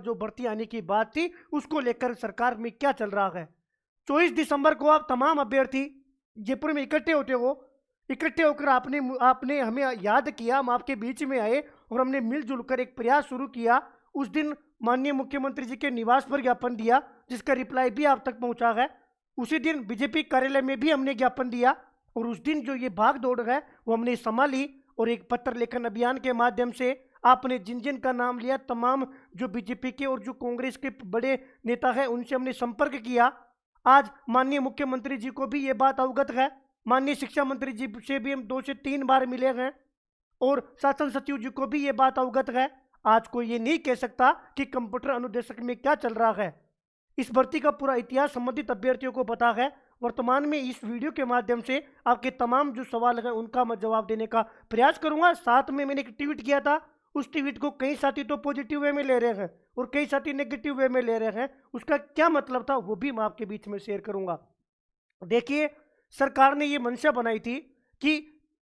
जो भर्ती आने की बात थी उसको लेकर सरकार में क्या चल रहा है। 24 दिसंबर को आप तमाम अभ्यर्थी जयपुर में इकट्ठे होते हो, इकट्ठे होकर आपने आपने हमें याद किया, हम आपके बीच में आए और हमने मिलजुल कर एक प्रयास शुरू किया। उस दिन माननीय मुख्यमंत्री जी के निवास पर ज्ञापन दिया जिसका रिप्लाई भी आप तक पहुंचा है। उसी दिन बीजेपी कार्यालय में भी हमने ज्ञापन दिया और उस दिन जो ये भाग दौड़ है वो हमने संभाली और एक पत्र लेखन अभियान के माध्यम से आपने जिन जिन का नाम लिया तमाम जो बीजेपी के और जो कांग्रेस के बड़े नेता है उनसे हमने संपर्क किया। आज माननीय मुख्यमंत्री जी को भी ये बात अवगत है, माननीय शिक्षा मंत्री जी से भी हम 2 से 3 बार मिले हैं और शासन सचिव जी को भी ये बात अवगत है। आज कोई ये नहीं कह सकता कि कंप्यूटर अनुदेशक में क्या चल रहा है। इस भर्ती का पूरा इतिहास संबंधित अभ्यर्थियों को पता है। वर्तमान में इस वीडियो के माध्यम से आपके तमाम जो सवाल है उनका मैं जवाब देने का प्रयास करूंगा। साथ में मैंने एक ट्वीट किया था, उस ट्वीट को कई साथी तो पॉजिटिव वे में ले रहे हैं और कई साथी नेगेटिव वे में ले रहे हैं। उसका क्या मतलब था वो भी मैं आपके बीच में शेयर करूंगा। देखिए, सरकार ने ये मंशा बनाई थी कि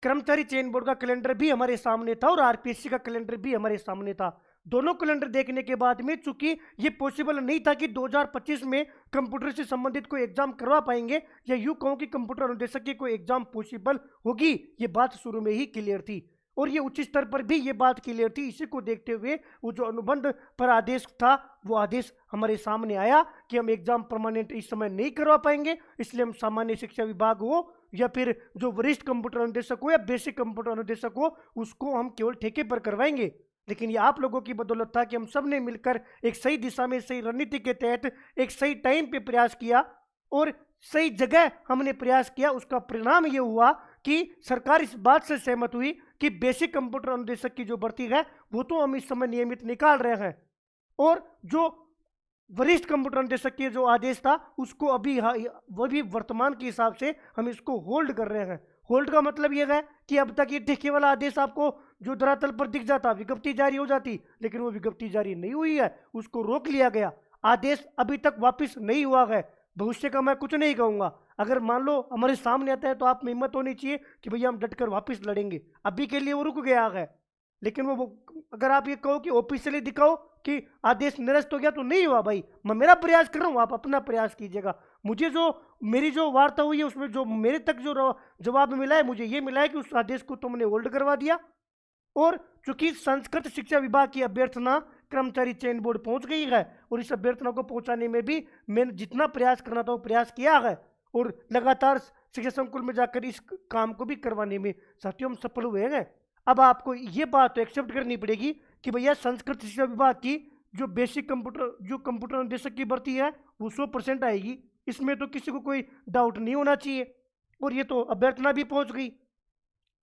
कर्मचारी चयन बोर्ड का कैलेंडर भी हमारे सामने था और आरपीएससी का कैलेंडर भी हमारे सामने था। दोनों कैलेंडर देखने के बाद में चूंकि ये पॉसिबल नहीं था कि 2025 में कंप्यूटर से संबंधित कोई एग्जाम करवा पाएंगे या यूं कहूं कि कंप्यूटर अनुदेशक की कोई एग्जाम पॉसिबल होगी, ये बात शुरू में ही क्लियर थी और ये उच्च स्तर पर भी ये बात क्लियर थी। इसी को देखते हुए वो जो अनुबंध पर आदेश था वो आदेश हमारे सामने आया कि हम एग्जाम परमानेंट इस समय नहीं करवा पाएंगे, इसलिए हम सामान्य शिक्षा विभाग हो या फिर जो वरिष्ठ कंप्यूटर अनुदेशक हो या बेसिक कंप्यूटर अनुदेशक हो उसको हम केवल ठेके पर करवाएंगे। लेकिन ये आप लोगों की बदौलत था कि हम सब ने मिलकर एक सही दिशा में, सही रणनीति के तहत एक सही टाइम पे प्रयास किया और सही जगह हमने प्रयास किया। उसका परिणाम ये हुआ कि सरकार इस बात से सहमत हुई कि बेसिक कंप्यूटर अनुदेशक की जो भर्ती है वो तो हम इस समय नियमित निकाल रहे हैं और जो वरिष्ठ कंप्यूटर अनुदेशक के जो आदेश था उसको अभी वो भी वर्तमान के हिसाब से हम इसको होल्ड कर रहे हैं। होल्ड का मतलब यह है कि अब तक ये ठेके वाला आदेश आपको जो धरातल पर दिख जाता, विज्ञप्ति जारी हो जाती, लेकिन वो विज्ञप्ति जारी नहीं हुई है, उसको रोक लिया गया। आदेश अभी तक वापस नहीं हुआ है। भविष्य का मैं कुछ नहीं कहूंगा, अगर मान लो हमारे सामने आता है तो आप में हिम्मत होनी चाहिए कि भैया हम डटकर वापस लड़ेंगे। अभी के लिए वो रुक गया है, लेकिन वो अगर आप ये कहो कि ऑफिशियली दिखाओ कि आदेश निरस्त हो गया तो नहीं हुआ भाई। मैं मेरा प्रयास कर रहा हूँ, आप अपना प्रयास कीजिएगा। मुझे जो मेरी जो वार्ता हुई है उसमें जो मेरे तक जो जवाब मिला है मुझे ये मिला है कि उस आदेश को तुमने होल्ड करवा दिया और चूंकि संस्कृत शिक्षा विभाग की अभ्यर्थना कर्मचारी चयन बोर्ड पहुंच गई है और इस अभ्यर्थना को पहुंचाने में भी मैंने जितना प्रयास करना था वो प्रयास किया है और लगातार शिक्षा संकुल में जाकर इस काम को भी करवाने में साथियों हम सफल हुए हैं। अब आपको ये बात तो एक्सेप्ट करनी पड़ेगी कि भैया संस्कृत शिक्षा विभाग की जो बेसिक कंप्यूटर अनुदेशक की भर्ती है वो 100% आएगी, इसमें तो किसी को कोई डाउट नहीं होना चाहिए और ये तो अभ्यर्थना भी पहुंच गई।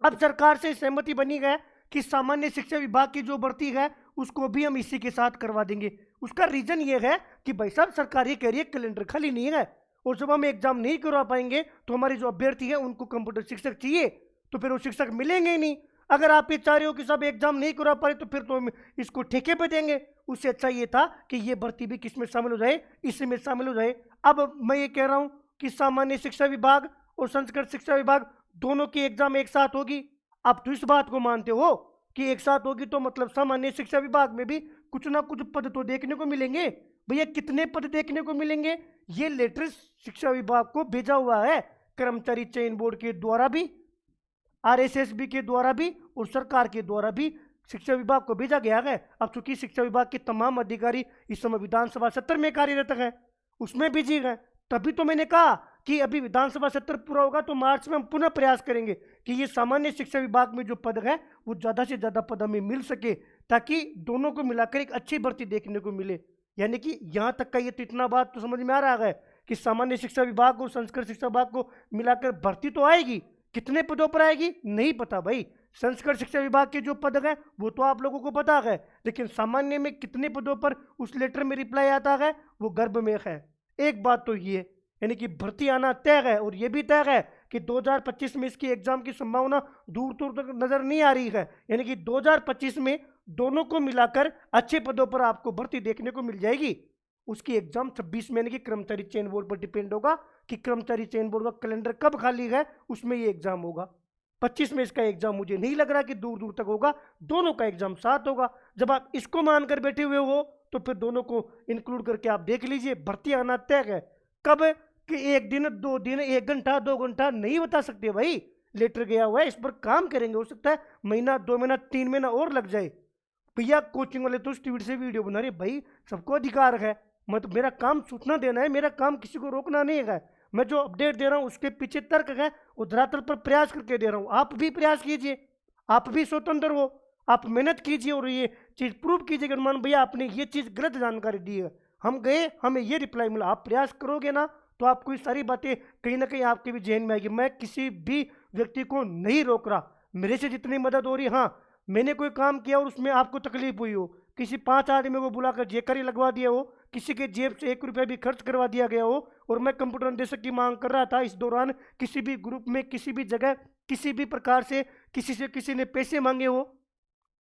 अब सरकार से सहमति बनी है कि सामान्य शिक्षा विभाग की जो भर्ती है उसको भी हम इसी के साथ करवा देंगे। उसका रीजन ये है कि भाई साहब सरकार ये कह रही है कैलेंडर खाली नहीं है और जब हम एग्जाम नहीं करवा पाएंगे तो हमारे जो अभ्यर्थी है उनको कंप्यूटर शिक्षक चाहिए, तो फिर वो शिक्षक मिलेंगे ही नहीं। अगर आप ये चाह रहे हो कि सब एग्जाम नहीं करवा पाए तो फिर तो हम इसको ठेके पे देंगे। उससे अच्छा ये था कि ये भर्ती भी किस में शामिल हो जाए, इसी में शामिल हो जाए। अब मैं ये कह रहा हूँ कि सामान्य शिक्षा विभाग और संस्कृत शिक्षा विभाग दोनों की एग्जाम एक साथ होगी। आप तो इस बात को मानते हो कि एक साथ होगी तो मतलब सामान्य शिक्षा विभाग में भी कुछ ना कुछ पद तो देखने को मिलेंगे। भैया कितने पद देखने को मिलेंगे, ये लेटर शिक्षा विभाग को भेजा हुआ है कर्मचारी चयन बोर्ड के द्वारा भी, आरएसएसबी के द्वारा भी और सरकार के द्वारा भी शिक्षा विभाग को भेजा गया है। अब चूंकि शिक्षा विभाग के तमाम अधिकारी इस समय विधानसभा सत्र में कार्यरत है, उसमें बिजी है, तभी तो मैंने कहा कि अभी विधानसभा सत्र पूरा होगा तो मार्च में हम पुनः प्रयास करेंगे कि ये सामान्य शिक्षा विभाग में जो पद है वो ज़्यादा से ज़्यादा पद हमें मिल सके ताकि दोनों को मिलाकर एक अच्छी भर्ती देखने को मिले। यानी कि यहाँ तक का ये तो इतना बात तो समझ में आ रहा है कि सामान्य शिक्षा विभाग और संस्कृत शिक्षा विभाग को मिलाकर भर्ती तो आएगी, कितने पदों पर आएगी नहीं पता भाई। संस्कृत शिक्षा विभाग के जो पद है वो तो आप लोगों को पता है, लेकिन सामान्य में कितने पदों पर उस लेटर में रिप्लाई आता है वो गर्भ में है। एक बात तो ये यानी कि भर्ती आना तय है और ये भी तय है कि 2025 में इसकी एग्जाम की संभावना दूर दूर तक नजर नहीं आ रही है। यानी कि 2025 में दोनों को मिलाकर अच्छे पदों पर आपको भर्ती देखने को मिल जाएगी। उसकी एग्जाम 26 में यानी कि कर्मचारी चयन बोर्ड पर डिपेंड होगा कि कर्मचारी चयन बोर्ड का कैलेंडर कब खाली है उसमें ये एग्जाम होगा। 25 में इसका एग्जाम मुझे नहीं लग रहा कि दूर दूर तक होगा, दोनों का एग्जाम साथ होगा। जब आप इसको मानकर बैठे हुए हो तो फिर दोनों को इंक्लूड करके आप देख लीजिए। भर्ती आना तय है। कब? कि 1 दिन 2 दिन 1 घंटा 2 घंटा नहीं बता सकते भाई। लेटर गया हुआ है, इस पर काम करेंगे। हो सकता है महीना 2 महीना 3 महीना और लग जाए। भैया कोचिंग वाले तो स्पीड से वीडियो बना रहे, भाई सबको अधिकार है। मैं तो, मेरा काम सूचना देना है, मेरा काम किसी को रोकना नहीं है। मैं जो अपडेट दे रहा हूँ उसके पीछे तर्क है, वो धरातल पर प्रयास करके दे रहा हूँ। आप भी प्रयास कीजिए, आप भी स्वतंत्र हो, आप मेहनत कीजिए और ये चीज प्रूव कीजिए कि अनुमान भैया आपने ये चीज गलत जानकारी दी है, हम गए हमें ये रिप्लाई मिला। आप प्रयास करोगे ना तो आपको ये सारी बातें कहीं ना कहीं आपके भी जहन में आएगी। मैं किसी भी व्यक्ति को नहीं रोक रहा, मेरे से जितनी मदद हो रही, हाँ मैंने कोई काम किया और उसमें आपको तकलीफ हुई हो, किसी 5 आदमी को बुलाकर जेकर लगवा दिया हो, किसी के जेब से 1 रुपया भी खर्च करवा दिया गया हो, और मैं कंप्यूटर निर्देशक की मांग कर रहा था, इस दौरान किसी भी ग्रुप में किसी भी जगह किसी भी प्रकार से किसी ने पैसे मांगे हो,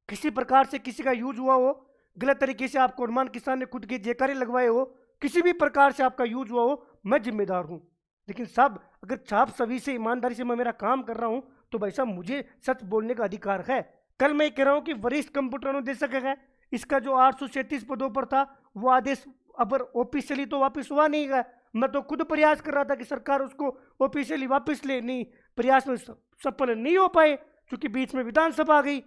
किसी प्रकार से किसी का यूज हुआ हो, गलत तरीके से आपको अनुमान किसान ने खुद के जेकारे लगवाए हो, किसी भी प्रकार से आपका यूज हुआ हो, मैं जिम्मेदार हूं। लेकिन साहब अगर छाप सभी से ईमानदारी से मैं मेरा काम कर रहा हूं तो भाई साहब मुझे सच बोलने का अधिकार है। कल मैं कह रहा हूं कि वरिष्ठ कंप्यूटर अनुदेशक है, इसका जो 837 पदों पर था वो आदेश अब ऑफिशियली तो वापस हुआ नहीं है। मैं तो खुद प्रयास कर रहा था कि सरकार उसको ऑफिशियली वापस ले, नहीं प्रयास में सफल नहीं हो पाए क्योंकि बीच में विधानसभा आ गई।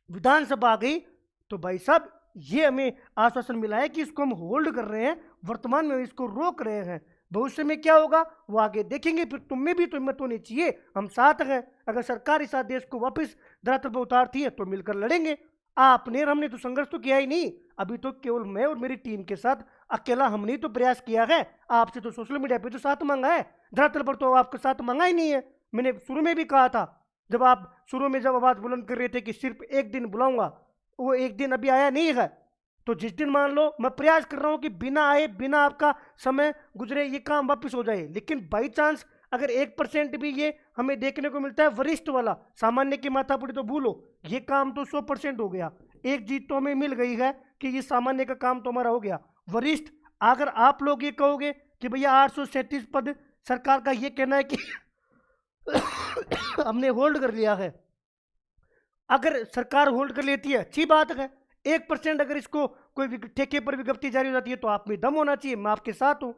विधानसभा आ गई तो भाई साहब ये हमें आश्वासन मिला है कि इसको हम होल्ड कर रहे हैं, वर्तमान में इसको रोक रहे हैं। भविष्य में क्या होगा वो आगे देखेंगे। फिर तुम में भी तो हिम्मत होनी चाहिए, हम साथ हैं। अगर सरकार इस आदेश को वापस धरातल पर उतारती है तो मिलकर लड़ेंगे। आपने और हमने तो संघर्ष तो किया ही नहीं, अभी तो केवल मैं और मेरी टीम के साथ अकेला हमने तो प्रयास किया है। आपसे तो सोशल मीडिया पे तो साथ मांगा है, धरातल पर तो आपका साथ मांगा ही नहीं है। मैंने शुरू में भी कहा था, जब आप शुरू में जब आवाज बुलंद कर रहे थे कि सिर्फ 1 दिन बुलाऊंगा, वो 1 दिन अभी आया नहीं है। तो जिस दिन मान लो मैं प्रयास कर रहा हूं कि बिना आए बिना आपका समय गुजरे ये काम वापस हो जाए, लेकिन बाई चांस अगर 1% भी ये हमें देखने को मिलता है वरिष्ठ वाला, सामान्य की माथापड़ी तो भूलो, ये काम तो 100% हो गया। एक जीत तो हमें मिल गई है कि ये सामान्य का काम तो हमारा हो गया। वरिष्ठ अगर आप लोग ये कहोगे कि भैया 837 पद सरकार का ये कहना है कि हमने होल्ड कर लिया है, अगर सरकार होल्ड कर लेती है अच्छी बात है। 1% अगर इसको कोई ठेके पर विज्ञप्ति जारी हो जाती है तो आप में दम होना चाहिए, मैं आपके साथ हूं।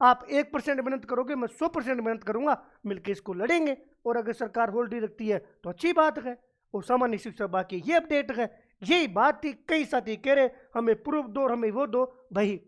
आप 1% मेहनत करोगे, मैं 100% मेहनत करूंगा, मिलकर इसको लड़ेंगे। और अगर सरकार होल्ड ही रखती है तो अच्छी बात है। और सामान्य शिक्षा बाकी ये अपडेट है, यही बात थी। कई साथी कह रहे हमें प्रूफ दो, हमें वो दो। भाई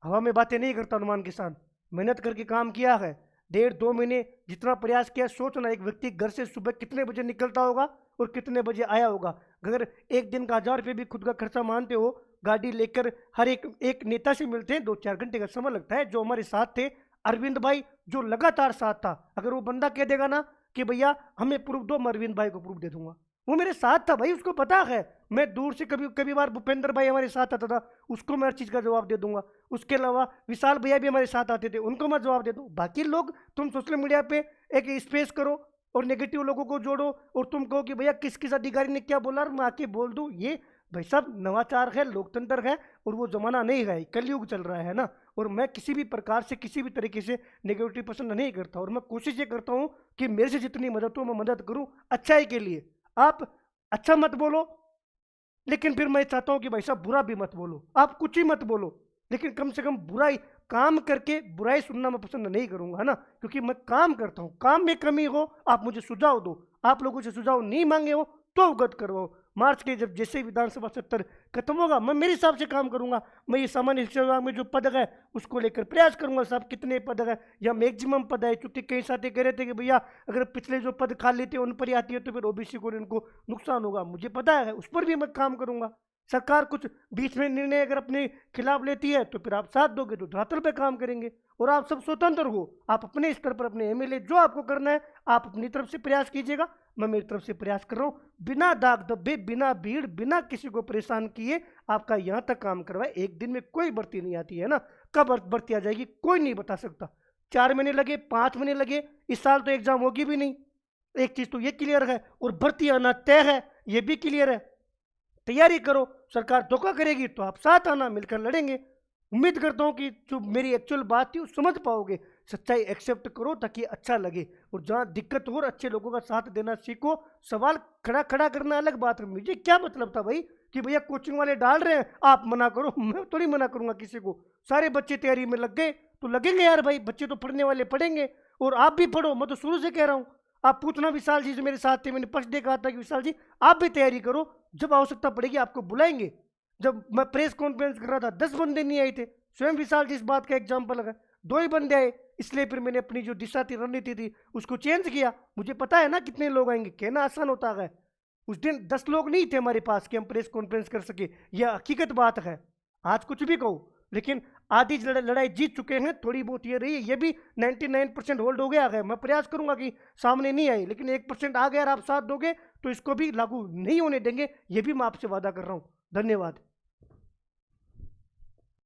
हवा में बातें नहीं करता अनुमान किसान, मेहनत करके काम किया है। 1.5-2 महीने जितना प्रयास किया, सोचना एक व्यक्ति घर से सुबह कितने बजे निकलता होगा और कितने बजे आया होगा। अगर 1 दिन का 1000 रुपये भी खुद का खर्चा मानते हो, गाड़ी लेकर हर एक नेता से मिलते हैं 2-4 घंटे का समय लगता है। जो हमारे साथ थे अरविंद भाई, जो लगातार साथ था, अगर वो बंदा कह देगा ना कि भैया हमें प्रूफ दो, मैं अरविंद भाई को प्रूफ दे दूंगा। वो मेरे साथ था भाई, उसको पता है। मैं दूर से कभी कभी बार भूपेंद्र भाई हमारे साथ आता था, उसको मैं हर चीज़ का जवाब दे दूंगा। उसके अलावा विशाल भैया भी हमारे साथ आते थे, उनको मैं जवाब दे दूँ। बाकी लोग तुम सोशल मीडिया पे एक स्पेस करो और नेगेटिव लोगों को जोड़ो और तुम कहो कि भैया किस किस अधिकारी ने क्या बोला और मैं आके बोल दूं। ये भाई साहब नवाचार है, लोकतंत्र है, और वो जमाना नहीं है, कलयुग चल रहा है ना। और मैं किसी भी प्रकार से किसी भी तरीके से नेगेटिव पसंद नहीं करता, और मैं कोशिश ये करता हूँ कि मेरे से जितनी मदद हो मैं मदद करूँ अच्छाई के लिए। आप अच्छा मत बोलो, लेकिन फिर मैं चाहता हूँ कि भाई साहब बुरा भी मत बोलो। आप कुछ ही मत बोलो, लेकिन कम से कम बुराई काम करके बुराई सुनना मैं पसंद नहीं करूंगा, है ना। क्योंकि मैं काम करता हूँ, काम में कमी हो आप मुझे सुझाव दो। आप लोगों से सुझाव नहीं मांगे हो तो अवगत करवाओ। मार्च के जब जैसे विधानसभा सत्र खत्म होगा मैं मेरे हिसाब से काम करूंगा। मैं ये सामान्य शिक्षा विभाग में जो पद है उसको लेकर प्रयास करूंगा। साहब कितने पद है या मैक्सिमम पद है, क्योंकि कई साथी कह रहे थे कि भैया अगर पिछले जो पद खाली थे उन पर ही आती है तो फिर ओबीसी को उनको नुकसान होगा। मुझे पता है, उस पर भी मैं काम करूंगा। सरकार कुछ बीच में निर्णय अगर अपने खिलाफ लेती है तो फिर आप साथ दोगे तो धरातल पे काम करेंगे। और आप सब स्वतंत्र हो, आप अपने स्तर पर अपने एमएलए जो आपको करना है आप अपनी तरफ से प्रयास कीजिएगा, मैं मेरी तरफ से प्रयास कर रहा हूँ। बिना दाग धब्बे, बिना भीड़, बिना किसी को परेशान किए आपका यहाँ तक काम करवाए। 1 दिन में कोई भर्ती नहीं आती है ना, कब भर्ती आ जाएगी कोई नहीं बता सकता। 4 महीने लगे, 5 महीने लगे, इस साल तो एग्जाम होगी भी नहीं। एक चीज तो ये क्लियर है, और भर्ती आना तय है ये भी क्लियर है। तैयारी करो, सरकार धोखा करेगी तो आप साथ आना, मिलकर लड़ेंगे। उम्मीद करता हूँ कि जो मेरी एक्चुअल बात थी वो समझ पाओगे। सच्चाई एक्सेप्ट करो ताकि अच्छा लगे, और जहाँ दिक्कत हो और अच्छे लोगों का साथ देना सीखो। सवाल खड़ा खड़ा करना अलग बात है, मुझे क्या मतलब था भाई कि भैया कोचिंग वाले डाल रहे हैं आप मना करो, मैं थोड़ी मना करूंगा किसी को। सारे बच्चे तैयारी में लग गए तो लगेंगे यार भाई, बच्चे तो पढ़ने वाले पढ़ेंगे, और आप भी पढ़ो, मैं तो शुरू से कह रहा हूँ। आप पूछना विशाल जी जो मेरे साथ थे, मैंने फर्स्ट डे कहा था कि विशाल जी आप भी तैयारी करो, जब आवश्यकता पड़ेगी आपको बुलाएंगे। जब मैं प्रेस कॉन्फ्रेंस कर रहा था 10 बंदे नहीं आए थे, स्वयं विशाल जी इस बात का एग्जाम्पल है, 2 ही बंदे आए, इसलिए फिर मैंने अपनी जो दिशा थी, रणनीति थी, उसको चेंज किया। मुझे पता है ना कितने लोग आएंगे, कहना आसान होता है। उस दिन 10 लोग नहीं थे हमारे पास कि हम प्रेस कॉन्फ्रेंस कर सके, यह हकीकत बात है। आज कुछ भी कहो, लेकिन आधी लड़ाई जीत चुके हैं, थोड़ी बहुत ये रही है, ये भी 99% होल्ड हो गया है। मैं प्रयास करूंगा कि सामने नहीं आए, लेकिन 1% आ गया और आप साथ दोगे तो इसको भी लागू नहीं होने देंगे, ये भी मैं आपसे वादा कर रहा हूं। धन्यवाद।